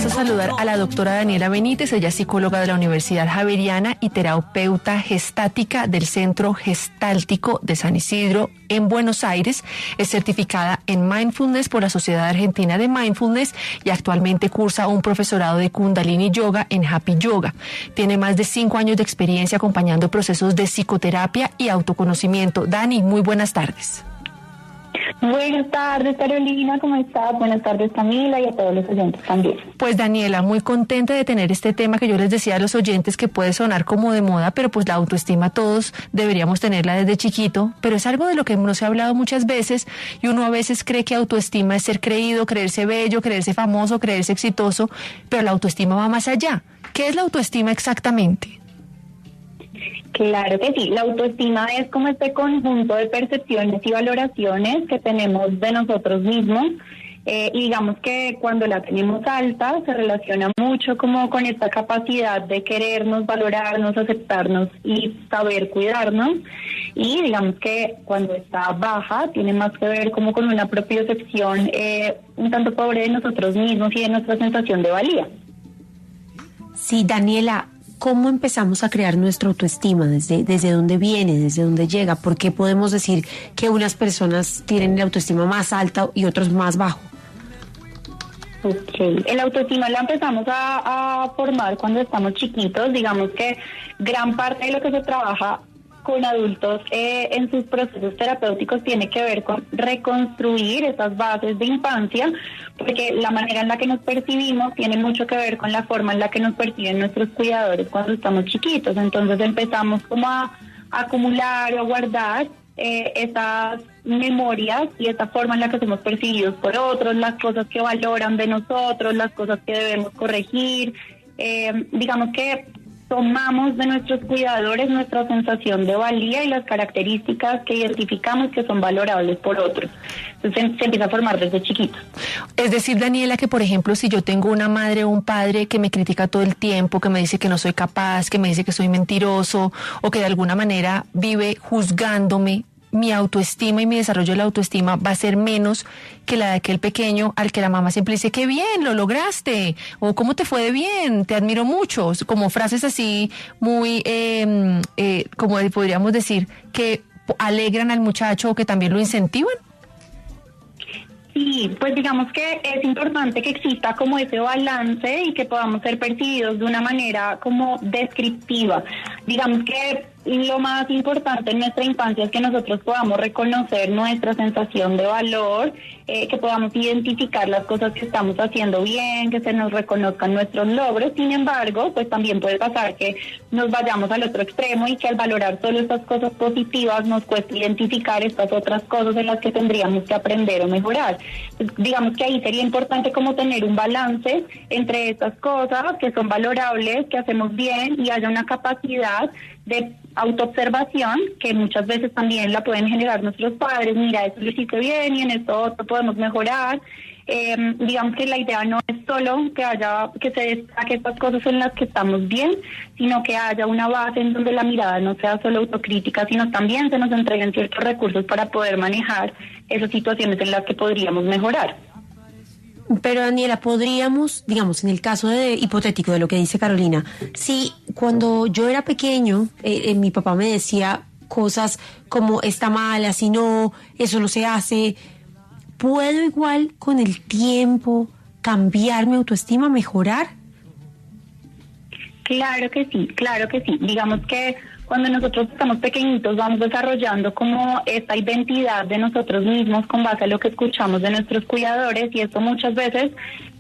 a saludar a la doctora Daniela Benítez. Ella es psicóloga de la Universidad Javeriana y terapeuta gestática del Centro Gestáltico de San Isidro en Buenos Aires. Es certificada en Mindfulness por la Sociedad Argentina de Mindfulness y actualmente cursa un profesorado de Kundalini Yoga en Happy Yoga. Tiene más de 5 años de experiencia acompañando procesos de psicoterapia y autoconocimiento. Dani, muy buenas tardes. Buenas tardes, Carolina, ¿cómo estás? Buenas tardes, Camila, y a todos los oyentes también. Pues Daniela, muy contenta de tener este tema que yo les decía a los oyentes que puede sonar como de moda, pero pues la autoestima todos deberíamos tenerla desde chiquito, pero es algo de lo que no se ha hablado muchas veces y uno a veces cree que autoestima es ser creído, creerse bello, creerse famoso, creerse exitoso, pero la autoestima va más allá. ¿Qué es la autoestima exactamente? Claro que sí, la autoestima es como este conjunto de percepciones y valoraciones que tenemos de nosotros mismos y digamos que cuando la tenemos alta se relaciona mucho como con esta capacidad de querernos, valorarnos, aceptarnos y saber cuidarnos, y digamos que cuando está baja tiene más que ver como con una propiocepción un tanto pobre de nosotros mismos y de nuestra sensación de valía. Sí, Daniela, ¿cómo empezamos a crear nuestra autoestima? ¿Desde dónde viene? ¿Desde dónde llega? ¿Por qué podemos decir que unas personas tienen la autoestima más alta y otros más bajo? Okay. El autoestima la empezamos a formar cuando estamos chiquitos. Digamos que gran parte de lo que se trabaja con adultos en sus procesos terapéuticos tiene que ver con reconstruir esas bases de infancia, porque la manera en la que nos percibimos tiene mucho que ver con la forma en la que nos perciben nuestros cuidadores cuando estamos chiquitos. Entonces empezamos como a acumular o a guardar esas memorias y esa forma en la que somos percibidos por otros, las cosas que valoran de nosotros, las cosas que debemos corregir. Digamos que tomamos de nuestros cuidadores nuestra sensación de valía y las características que identificamos que son valorables por otros. Entonces se empieza a formar desde chiquitos. Es decir, Daniela, que por ejemplo, si yo tengo una madre o un padre que me critica todo el tiempo, que me dice que no soy capaz, que me dice que soy mentiroso o que de alguna manera vive juzgándome, mi autoestima y mi desarrollo de la autoestima va a ser menos que la de aquel pequeño al que la mamá siempre dice, qué bien, lo lograste, o cómo te fue de bien, te admiro mucho, como frases así muy, como podríamos decir, que alegran al muchacho o que también lo incentivan. Sí, pues digamos que es importante que exista como ese balance y que podamos ser percibidos de una manera como descriptiva. Digamos que lo más importante en nuestra infancia es que nosotros podamos reconocer nuestra sensación de valor, que podamos identificar las cosas que estamos haciendo bien, que se nos reconozcan nuestros logros. Sin embargo, pues también puede pasar que nos vayamos al otro extremo y que al valorar solo estas cosas positivas nos cueste identificar estas otras cosas en las que tendríamos que aprender o mejorar. Pues, digamos que ahí sería importante como tener un balance entre estas cosas que son valorables, que hacemos bien, y haya una capacidad de autoobservación que muchas veces también la pueden generar nuestros padres. Mira, eso lo hiciste bien y en esto otro podemos mejorar. Digamos que la idea no es solo que se destaque estas cosas en las que estamos bien, sino que haya una base en donde la mirada no sea solo autocrítica, sino también se nos entreguen ciertos recursos para poder manejar esas situaciones en las que podríamos mejorar. Pero Daniela, podríamos, digamos, en el caso hipotético de lo que dice Carolina, si cuando yo era pequeño, mi papá me decía cosas como está mal, así no, eso no se hace, ¿puedo igual con el tiempo cambiar mi autoestima, mejorar? Claro que sí, claro que sí. Digamos que cuando nosotros estamos pequeñitos vamos desarrollando como esta identidad de nosotros mismos con base a lo que escuchamos de nuestros cuidadores, y esto muchas veces,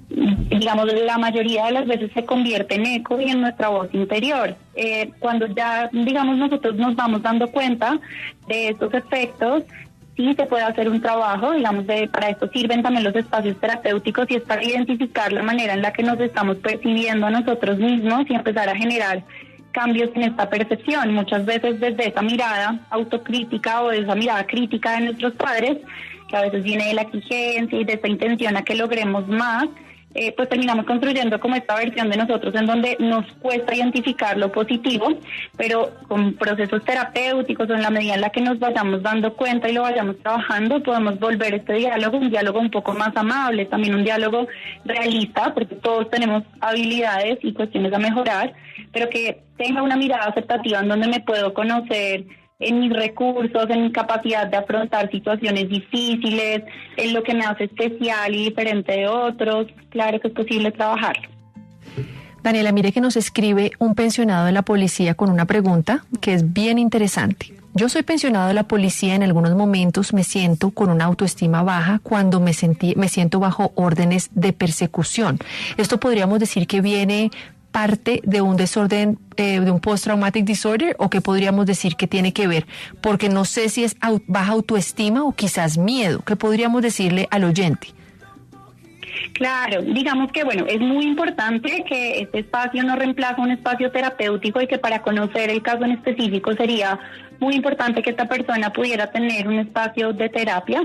digamos la mayoría de las veces, se convierte en eco y en nuestra voz interior. Cuando ya, digamos, nosotros nos vamos dando cuenta de estos efectos, sí se puede hacer un trabajo, digamos, para esto sirven también los espacios terapéuticos, y es para identificar la manera en la que nos estamos percibiendo a nosotros mismos y empezar a generar cambios en esta percepción, muchas veces desde esa mirada autocrítica o de esa mirada crítica de nuestros padres, que a veces viene de la exigencia y de esta intención a que logremos más. pues terminamos construyendo como esta versión de nosotros en donde nos cuesta identificar lo positivo, pero con procesos terapéuticos o en la medida en la que nos vayamos dando cuenta y lo vayamos trabajando, podemos volver este diálogo un diálogo un poco más amable, también un diálogo realista, porque todos tenemos habilidades y cuestiones a mejorar, pero que tenga una mirada aceptativa en donde me puedo conocer en mis recursos, en mi capacidad de afrontar situaciones difíciles, en lo que me hace especial y diferente de otros. Claro que es posible trabajarlo. Daniela, mire que nos escribe un pensionado de la policía con una pregunta que es bien interesante. Yo soy pensionado de la policía, en algunos momentos me siento con una autoestima baja cuando me siento bajo órdenes de persecución. Esto podríamos decir que viene parte de un desorden, de un post-traumatic disorder, o que podríamos decir que tiene que ver, porque no sé si es baja autoestima o quizás miedo. ¿Qué podríamos decirle al oyente? Claro, digamos que bueno, es muy importante que este espacio no reemplaza un espacio terapéutico y que para conocer el caso en específico sería muy importante que esta persona pudiera tener un espacio de terapia,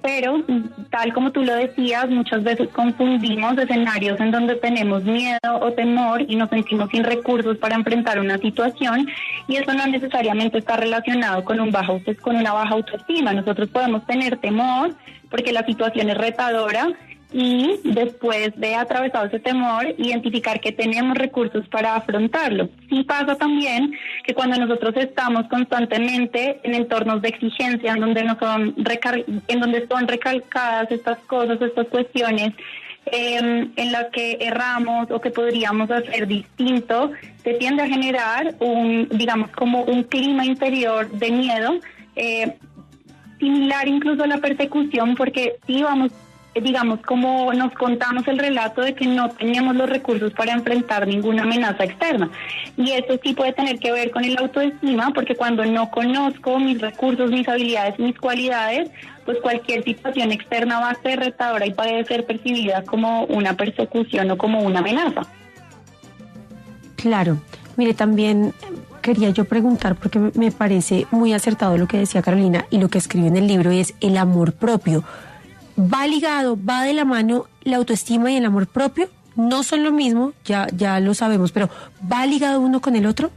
pero tal como tú lo decías, muchas veces confundimos escenarios en donde tenemos miedo o temor y nos sentimos sin recursos para enfrentar una situación, y eso no necesariamente está relacionado con una baja autoestima. Nosotros podemos tener temor porque la situación es retadora, y después de atravesado ese temor, identificar que tenemos recursos para afrontarlo. Sí pasa también que cuando nosotros estamos constantemente en entornos de exigencia, en donde son recalcadas estas cosas, estas cuestiones, en las que erramos o que podríamos hacer distinto, se tiende a generar como un clima interior de miedo, similar incluso a la persecución, porque sí vamos, como nos contamos el relato de que no teníamos los recursos para enfrentar ninguna amenaza externa. Y eso sí puede tener que ver con el autoestima, porque cuando no conozco mis recursos, mis habilidades, mis cualidades, pues cualquier situación externa va a ser retadora y puede ser percibida como una persecución o como una amenaza. Claro. Mire, también quería yo preguntar, porque me parece muy acertado lo que decía Carolina y lo que escribe en el libro, y es el amor propio. Va ligado, va de la mano la autoestima y el amor propio. No son lo mismo, ya lo sabemos, pero ¿va ligado uno con el otro?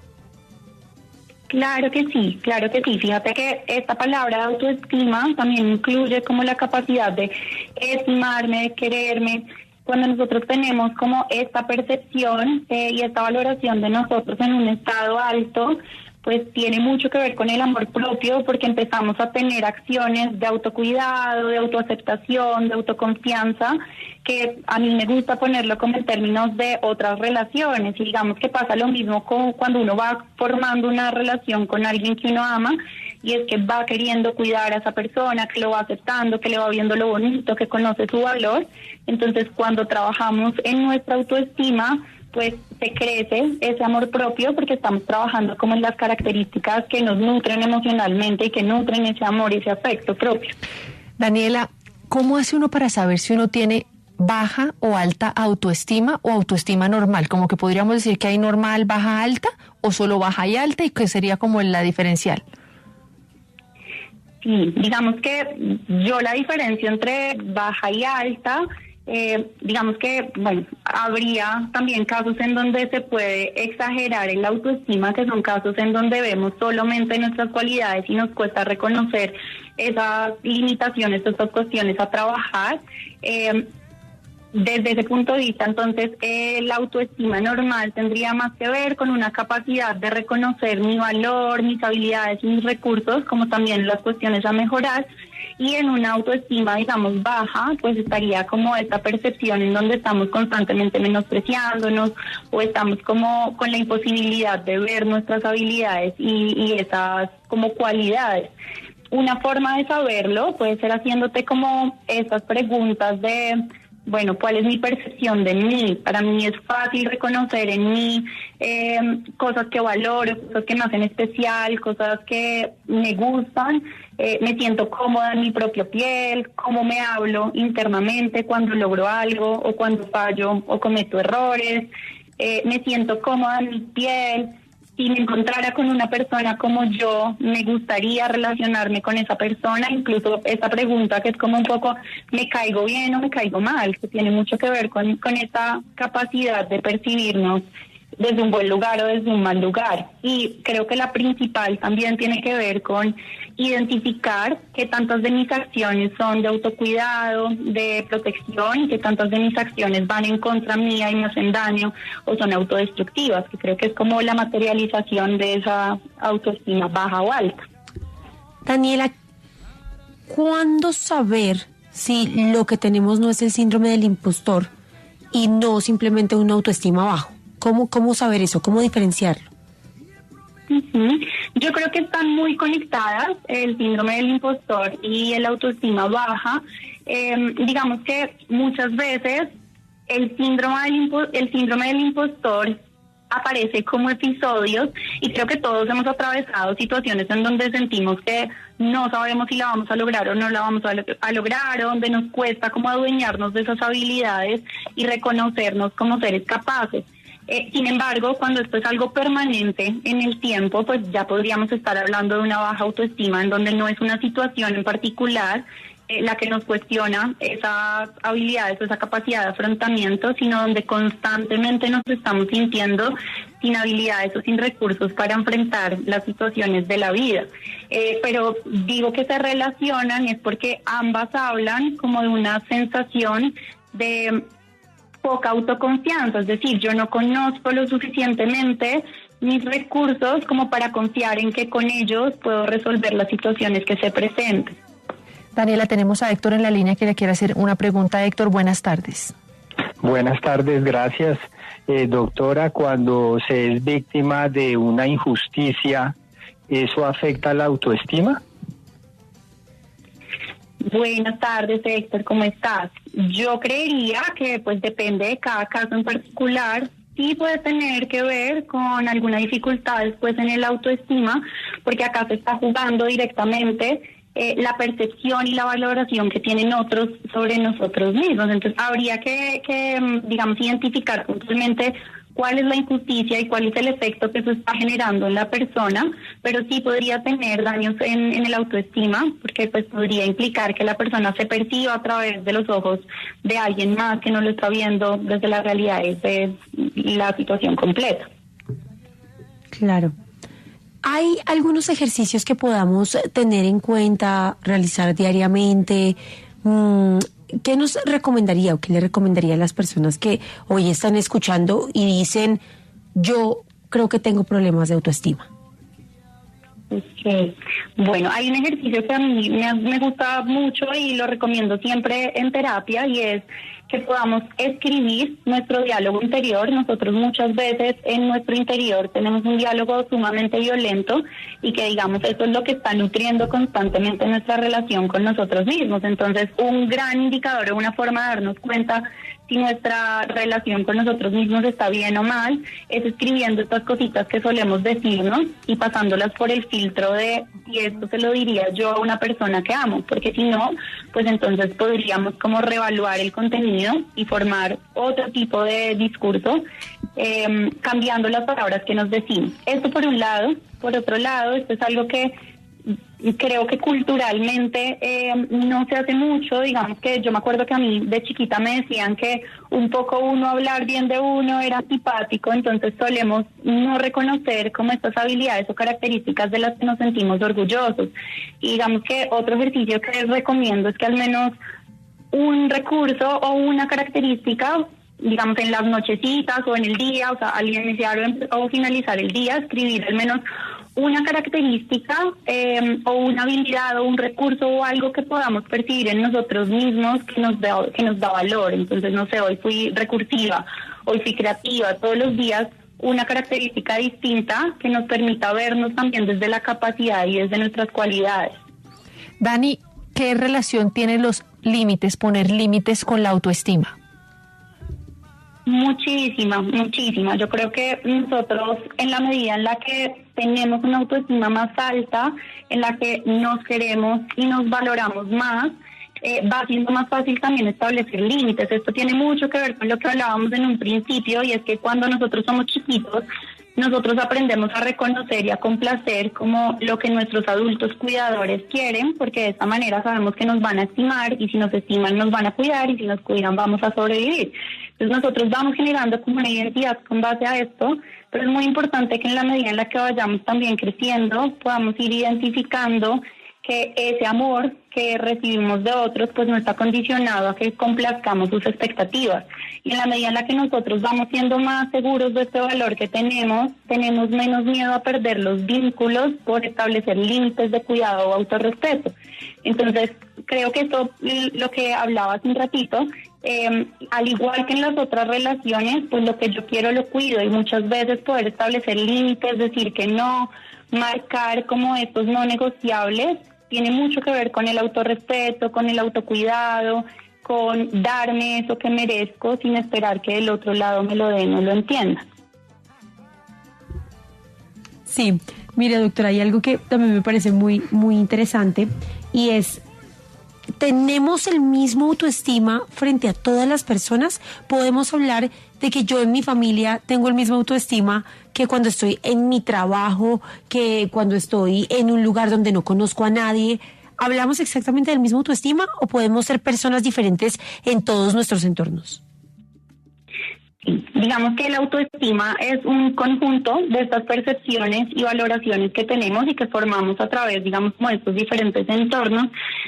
Claro que sí. Fíjate que esta palabra de autoestima también incluye como la capacidad de estimarme, de quererme. Cuando nosotros tenemos como esta percepción y esta valoración de nosotros en un estado alto, pues tiene mucho que ver con el amor propio, porque empezamos a tener acciones de autocuidado, de autoaceptación, de autoconfianza, que a mí me gusta ponerlo como en términos de otras relaciones. Y digamos que pasa lo mismo cuando uno va formando una relación con alguien que uno ama, y es que va queriendo cuidar a esa persona, que lo va aceptando, que le va viendo lo bonito, que conoce su valor. Entonces, cuando trabajamos en nuestra autoestima, pues se crece ese amor propio, porque estamos trabajando como en las características que nos nutren emocionalmente y que nutren ese amor y ese afecto propio. Daniela, ¿cómo hace uno para saber si uno tiene baja o alta autoestima o autoestima normal? Como que podríamos decir que hay normal, baja, alta, o solo baja y alta, y que sería como la diferencial. Sí, digamos que yo la diferencia entre baja y alta, digamos que, bueno, habría también casos en donde se puede exagerar en la autoestima, que son casos en donde vemos solamente nuestras cualidades y nos cuesta reconocer esas limitaciones, estas cuestiones a trabajar. Desde ese punto de vista, entonces, la autoestima normal tendría más que ver con una capacidad de reconocer mi valor, mis habilidades y mis recursos, como también las cuestiones a mejorar. Y en una autoestima, digamos, baja, pues estaría como esta percepción en donde estamos constantemente menospreciándonos, o estamos como con la imposibilidad de ver nuestras habilidades y esas como cualidades. Una forma de saberlo puede ser haciéndote como estas preguntas de, bueno, ¿cuál es mi percepción de mí? Para mí es fácil reconocer en mí cosas que valoro, cosas que me hacen especial, cosas que me gustan. Me siento cómoda en mi propia piel, cómo me hablo internamente cuando logro algo o cuando fallo o cometo errores. Me siento cómoda en mi piel. si me encontrara con una persona como yo, me gustaría relacionarme con esa persona, incluso esa pregunta que es como un poco, ¿me caigo bien o me caigo mal? Que tiene mucho que ver con esta capacidad de percibirnos desde un buen lugar o desde un mal lugar. Y creo que la principal también tiene que ver con identificar qué tantas de mis acciones son de autocuidado, de protección, y qué tantas de mis acciones van en contra mía y me hacen daño o son autodestructivas, que creo que es como la materialización de esa autoestima baja o alta. Daniela, ¿cuándo saber si lo que tenemos no es el síndrome del impostor y no simplemente una autoestima bajo? ¿Cómo saber eso? ¿Cómo diferenciarlo? Yo creo que están muy conectadas, el síndrome del impostor y el autoestima baja. Digamos que muchas veces el síndrome del impostor aparece como episodios, y creo que todos hemos atravesado situaciones en donde sentimos que no sabemos si la vamos a lograr o no la vamos a lograr, o donde nos cuesta como adueñarnos de esas habilidades y reconocernos como seres capaces. Sin embargo, cuando esto es algo permanente en el tiempo, pues ya podríamos estar hablando de una baja autoestima, en donde no es una situación en particular la que nos cuestiona esas habilidades o esa capacidad de afrontamiento, sino donde constantemente nos estamos sintiendo sin habilidades o sin recursos para enfrentar las situaciones de la vida. Pero digo que se relacionan es porque ambas hablan como de una sensación de poca autoconfianza, es decir, yo no conozco lo suficientemente mis recursos como para confiar en que con ellos puedo resolver las situaciones que se presenten. Daniela, tenemos a Héctor en la línea que le quiere hacer una pregunta. Héctor, buenas tardes. Buenas tardes, gracias. Doctora, cuando se es víctima de una injusticia, ¿eso afecta la autoestima? Buenas tardes, Héctor, ¿cómo estás? Yo creería que pues depende de cada caso en particular. Sí puede tener que ver con alguna dificultad después en el autoestima, porque acá se está jugando directamente la percepción y la valoración que tienen otros sobre nosotros mismos. Entonces habría que digamos, identificar puntualmente cuál es la injusticia y cuál es el efecto que eso está generando en la persona, pero sí podría tener daños en el autoestima, porque pues podría implicar que la persona se perciba a través de los ojos de alguien más que no lo está viendo desde la realidad de la situación completa. Claro. ¿Hay algunos ejercicios que podamos tener en cuenta, realizar diariamente? ¿Qué nos recomendaría o qué le recomendaría a las personas que hoy están escuchando y dicen, yo creo que tengo problemas de autoestima? Okay. Bueno, hay un ejercicio que a mí me gusta mucho y lo recomiendo siempre en terapia, y es que podamos escribir nuestro diálogo interior. Nosotros muchas veces en nuestro interior tenemos un diálogo sumamente violento, y que digamos eso es lo que está nutriendo constantemente nuestra relación con nosotros mismos. Entonces, un gran indicador o una forma de darnos cuenta si nuestra relación con nosotros mismos está bien o mal es escribiendo estas cositas que solemos decirnos y pasándolas por el filtro de si esto se lo diría yo a una persona que amo, porque si no, pues entonces podríamos como reevaluar el contenido y formar otro tipo de discurso, cambiando las palabras que nos decimos. Esto por un lado. Por otro lado, esto es algo que creo que culturalmente no se hace mucho. Digamos que yo me acuerdo que a mí de chiquita me decían que un poco uno hablar bien de uno era antipático, entonces solemos no reconocer como estas habilidades o características de las que nos sentimos orgullosos. Y digamos que otro ejercicio que les recomiendo es que al menos un recurso o una característica, digamos en las nochecitas o en el día, o sea, al iniciar o finalizar el día, escribir al menos una característica o una habilidad o un recurso o algo que podamos percibir en nosotros mismos que nos da valor. Entonces, no sé, hoy fui recursiva, hoy fui creativa, todos los días una característica distinta que nos permita vernos también desde la capacidad y desde nuestras cualidades. Dani, ¿qué relación tienen los límites, poner límites con la autoestima? Muchísima. Yo creo que nosotros, en la medida en la que tenemos una autoestima más alta, en la que nos queremos y nos valoramos más, va siendo más fácil también establecer límites. Esto tiene mucho que ver con lo que hablábamos en un principio, y es que cuando nosotros somos chiquitos, nosotros aprendemos a reconocer y a complacer como lo que nuestros adultos cuidadores quieren, porque de esta manera sabemos que nos van a estimar, y si nos estiman nos van a cuidar, y si nos cuidan vamos a sobrevivir. Entonces nosotros vamos generando como una identidad con base a esto, pero es muy importante que en la medida en la que vayamos también creciendo podamos ir identificando que ese amor que recibimos de otros pues no está condicionado a que complazcamos sus expectativas. Y en la medida en la que nosotros vamos siendo más seguros de este valor que tenemos menos miedo a perder los vínculos por establecer límites de cuidado o autorrespeto. Entonces, creo que esto, lo que hablaba hace un ratito, al igual que en las otras relaciones, pues lo que yo quiero lo cuido, y muchas veces poder establecer límites, decir que no, marcar como estos no negociables, tiene mucho que ver con el autorrespeto, con el autocuidado, con darme eso que merezco sin esperar que del otro lado me lo den o lo entienda. Sí, mira, doctora, hay algo que también me parece muy, muy interesante, y es: ¿tenemos el mismo autoestima frente a todas las personas? ¿Podemos hablar de que yo en mi familia tengo el mismo autoestima que cuando estoy en mi trabajo, que cuando estoy en un lugar donde no conozco a nadie? ¿Hablamos exactamente del mismo autoestima o podemos ser personas diferentes en todos nuestros entornos? Digamos que la autoestima es un conjunto de estas percepciones y valoraciones que tenemos y que formamos a través, digamos, como de estos diferentes entornos.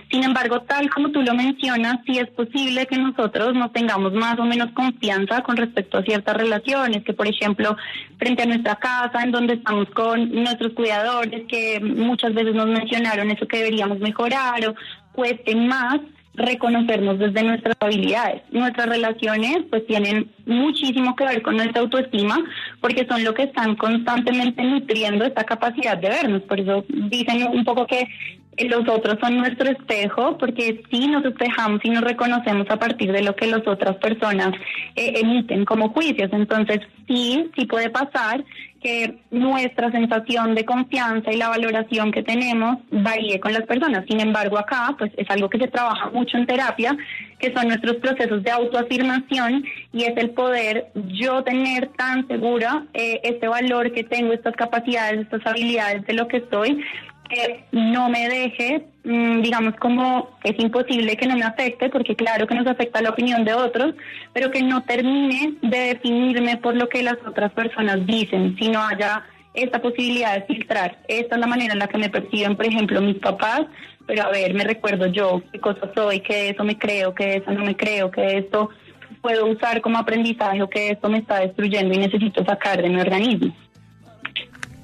Sin embargo, tal como tú lo mencionas, sí es posible que nosotros no tengamos más o menos confianza con respecto a ciertas relaciones, que por ejemplo, frente a nuestra casa, en donde estamos con nuestros cuidadores, que muchas veces nos mencionaron eso que deberíamos mejorar, o cueste más reconocernos desde nuestras habilidades. Nuestras relaciones pues tienen muchísimo que ver con nuestra autoestima, porque son lo que están constantemente nutriendo esta capacidad de vernos. Por eso dicen un poco que los otros son nuestro espejo, porque sí nos espejamos y nos reconocemos a partir de lo que las otras personas emiten como juicios. Entonces sí puede pasar que nuestra sensación de confianza y la valoración que tenemos varíe con las personas. Sin embargo, acá pues es algo que se trabaja mucho en terapia, que son nuestros procesos de autoafirmación, y es el poder yo tener tan segura este valor que tengo, estas capacidades, estas habilidades de lo que soy, que no me deje, digamos, como es imposible que no me afecte, porque claro que nos afecta la opinión de otros, pero que no termine de definirme por lo que las otras personas dicen, sino haya esta posibilidad de filtrar. Esta es la manera en la que me perciben, por ejemplo, mis papás, pero a ver, me recuerdo yo qué cosa soy, que de eso me creo, que de eso no me creo, que de esto puedo usar como aprendizaje, o que esto me está destruyendo y necesito sacar de mi organismo.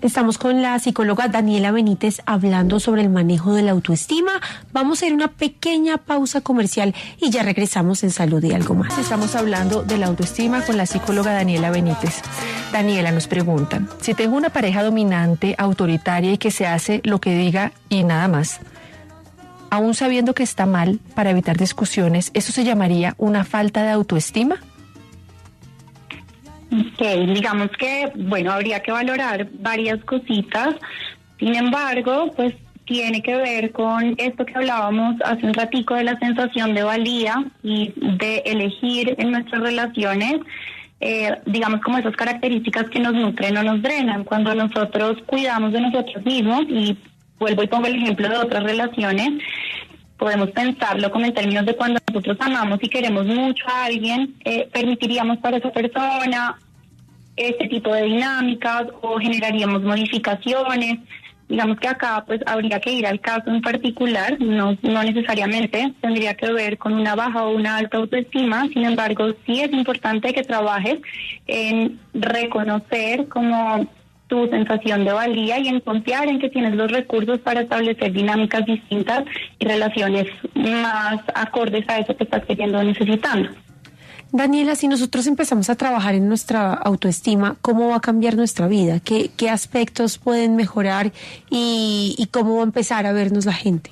Estamos con la psicóloga Daniela Benítez hablando sobre el manejo de la autoestima. Vamos a ir a una pequeña pausa comercial y ya regresamos en Salud y Algo Más. Estamos hablando de la autoestima con la psicóloga Daniela Benítez. Daniela, nos pregunta: si tengo una pareja dominante, autoritaria y que se hace lo que diga y nada más, aún sabiendo que está mal, para evitar discusiones, ¿eso se llamaría una falta de autoestima? Digamos que, bueno, habría que valorar varias cositas. Sin embargo, pues tiene que ver con esto que hablábamos hace un ratico de la sensación de valía y de elegir en nuestras relaciones, digamos, como esas características que nos nutren o nos drenan. Cuando nosotros cuidamos de nosotros mismos, y vuelvo y pongo el ejemplo de otras relaciones, podemos pensarlo como en términos de cuando nosotros amamos y queremos mucho a alguien, permitiríamos para esa persona este tipo de dinámicas o generaríamos modificaciones. Digamos que acá pues habría que ir al caso en particular, no necesariamente tendría que ver con una baja o una alta autoestima. Sin embargo, sí es importante que trabajes en reconocer como tu sensación de valía y en confiar en que tienes los recursos para establecer dinámicas distintas y relaciones más acordes a eso que estás queriendo o necesitando. Daniela, si nosotros empezamos a trabajar en nuestra autoestima, ¿cómo va a cambiar nuestra vida? ¿Qué aspectos pueden mejorar y cómo va a empezar a vernos la gente?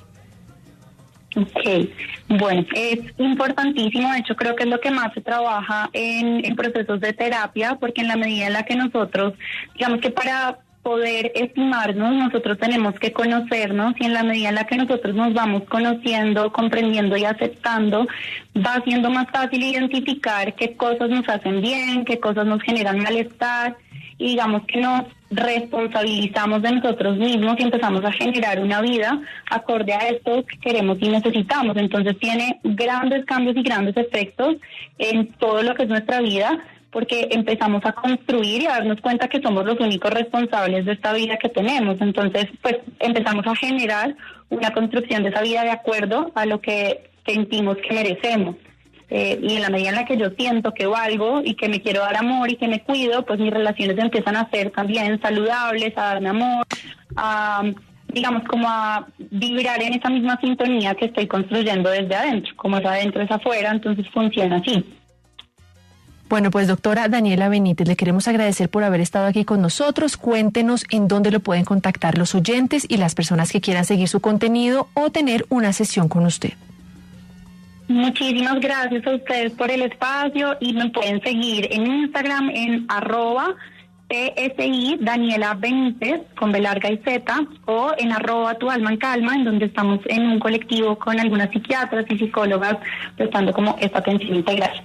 Ok, bueno, es importantísimo. De hecho, creo que es lo que más se trabaja en procesos de terapia, porque en la medida en la que nosotros, digamos que para poder estimarnos, nosotros tenemos que conocernos, y en la medida en la que nosotros nos vamos conociendo, comprendiendo y aceptando, va siendo más fácil identificar qué cosas nos hacen bien, qué cosas nos generan malestar, y digamos que nos responsabilizamos de nosotros mismos y empezamos a generar una vida acorde a esto que queremos y necesitamos. Entonces tiene grandes cambios y grandes efectos en todo lo que es nuestra vida, porque empezamos a construir y a darnos cuenta que somos los únicos responsables de esta vida que tenemos. Entonces, pues empezamos a generar una construcción de esa vida de acuerdo a lo que sentimos que merecemos. Y en la medida en la que yo siento que valgo y que me quiero dar amor y que me cuido, pues mis relaciones empiezan a ser también saludables, a darme amor, a, digamos, como a vibrar en esa misma sintonía que estoy construyendo desde adentro. Como es adentro es afuera, entonces funciona así. Bueno, pues doctora Daniela Benítez, le queremos agradecer por haber estado aquí con nosotros. Cuéntenos en dónde lo pueden contactar los oyentes y las personas que quieran seguir su contenido o tener una sesión con usted. Muchísimas gracias a ustedes por el espacio y me pueden seguir en Instagram en @PSI Daniela Benítez con B larga y Z, o en @Tu Alma en Calma, en donde estamos en un colectivo con algunas psiquiatras y psicólogas prestando como esta atención integral.